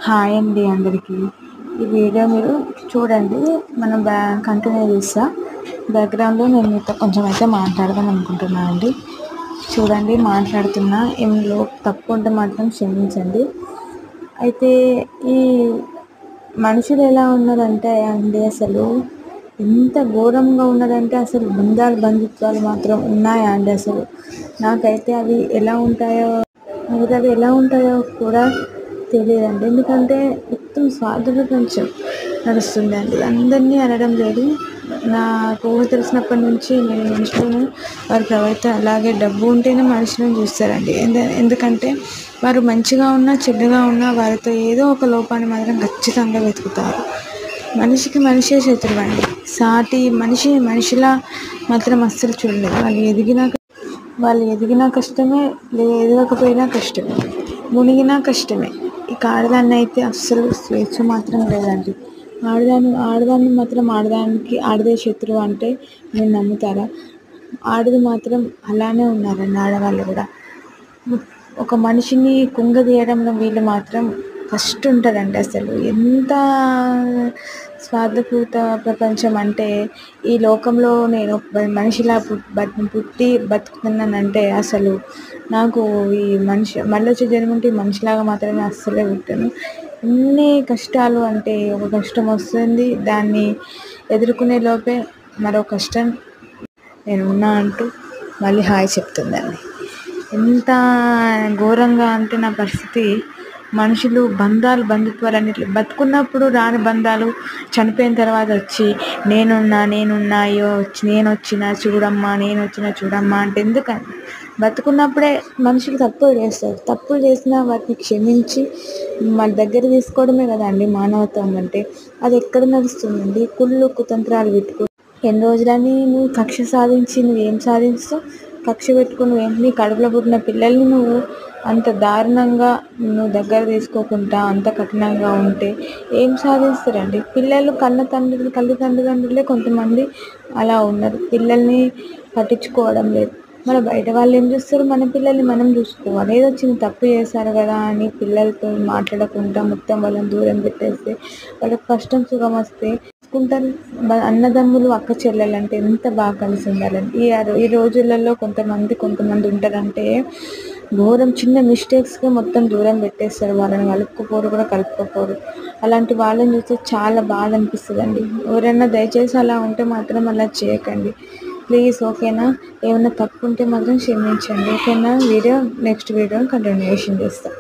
Hi అండి అందరికీ. ఈ వీడియో మీరు చూడండి. మనం కంటిన్యూ చేస్తా. బ్యాక్గ్రౌండ్లో నేను మీతో కొంచెం అయితే మాట్లాడదాం అనుకుంటున్నాను అండి. చూడండి, మాట్లాడుతున్నా. ఏమిలో తప్పు ఉంటే మాత్రం క్షమించండి. అయితే ఈ మనుషులు ఎలా ఉన్నారంటే అండి, అసలు ఎంత ఘోరంగా ఉన్నారంటే, అసలు బంధుత్వాలు మాత్రం ఉన్నాయా అండి? అసలు నాకైతే అవి ఎలా ఉంటాయో కూడా తెలియదండి. ఎందుకంటే మొత్తం స్వార్థ ప్రపంచం నడుస్తుంది అండి. అందరినీ అనడం లేదు. నాకు తెలిసినప్పటి నుంచి నేను మనుషులను వారి ప్రవర్తన అలాగే డబ్బు ఉంటేనే మనుషులను చూస్తారండి. ఎందుకంటే వారు మంచిగా ఉన్నా చెడ్డగా ఉన్నా వారితో ఏదో ఒక లోపాన్ని మాత్రం ఖచ్చితంగా వెతుకుతారు. మనిషికి మనిషే శత్రువు అండి. సాటి మనిషిలా మాత్రం అస్సలు చూడలేదు. వాళ్ళు ఎదిగినా కష్టమే, ఎదగకపోయినా కష్టమే, మునిగినా కష్టమే. ఇక ఆడదాన్ని అయితే అస్సలు స్వేచ్ఛ మాత్రం లేదండి. ఆడదాన్ని మాత్రం ఆడదే శత్రువు అంటే మీరు నమ్ముతారా? ఆడది మాత్రం అలానే ఉన్నారండి. ఆడవాళ్ళు కూడా ఒక మనిషిని కుంగదీయడంలో వీళ్ళు మాత్రం ఫస్ట్ ఉంటారండి. అసలు ఎంత స్వార్థపూరిత ప్రపంచం అంటే, ఈ లోకంలో నేను మనిషిలా పుట్టి బతుకుతున్నానంటే అసలు నాకు ఈ మళ్ళీ వచ్చే జన్మంటే మనిషిలాగా మాత్రమే అస్సలే పుట్టాను. ఎన్ని కష్టాలు అంటే, ఒక కష్టం వస్తుంది, దాన్ని ఎదుర్కొనే లోపే మరో కష్టం నేను ఉన్నా అంటూ మళ్ళీ హాయ్ చెప్తుందండి. ఎంత ఘోరంగా అంటే నా పరిస్థితి, మనుషులు బంధుత్వాలు అన్నిట్లు బతుకున్నప్పుడు రాని బంధాలు చనిపోయిన తర్వాత వచ్చి నేనున్నాయో నేను వచ్చినా చూడమ్మా అంటే ఎందుకని? బతుకున్నప్పుడే మనుషులు తప్పులు చేస్తారు. తప్పులు చేసినా వాటిని క్షమించి మన దగ్గర తీసుకోవడమే కదండి మానవత్వం అంటే. అది ఎక్కడ నడుస్తుందండి? కుళ్ళు కుతంత్రాలు పెట్టుకో. ఎన్ని రోజులని నువ్వు కక్ష సాధించి నువ్వేం సాధిస్తావు? కక్ష పెట్టుకుని నీ కడుపులో పుట్టిన పిల్లల్ని నువ్వు అంత దారుణంగా నువ్వు దగ్గర తీసుకోకుండా అంత కఠినంగా ఉంటే ఏం సాధిస్తారండి? పిల్లలు తల్లిదండ్రులే కొంతమంది అలా ఉన్నారు. పిల్లల్ని పట్టించుకోవడం లేదు. మన బయట వాళ్ళు ఏం చూస్తారు? మన పిల్లల్ని మనం చూసుకోవాలి. ఏదో చిన్న తప్పు చేశారు కదా అని పిల్లలతో మాట్లాడకుండా మొత్తం వాళ్ళని దూరం పెట్టేస్తే వాళ్ళకి కష్టం సుఖం వస్తే చూసుకుంటారు. అన్నదమ్ములు అక్క చెల్లెలు అంటే ఎంత బాగా కలిసి ఉండాలండి. ఈ రోజులలో కొంతమంది ఉంటారంటే ఘోరం. చిన్న మిస్టేక్స్గా మొత్తం దూరం పెట్టేస్తారు. వాళ్ళని కలుపుకోపోరు. అలాంటి వాళ్ళని చూస్తే చాలా బాధ అనిపిస్తుందండి. ఎవరైనా దయచేసి అలా ఉంటే మాత్రం అలా చేయకండి ప్లీజ్. ఓకేనా? ఏమైనా తప్పు ఉంటే మాత్రం క్షమించండి. ఓకేనా? నెక్స్ట్ వీడియో కంటిన్యూషన్ చేస్తాను.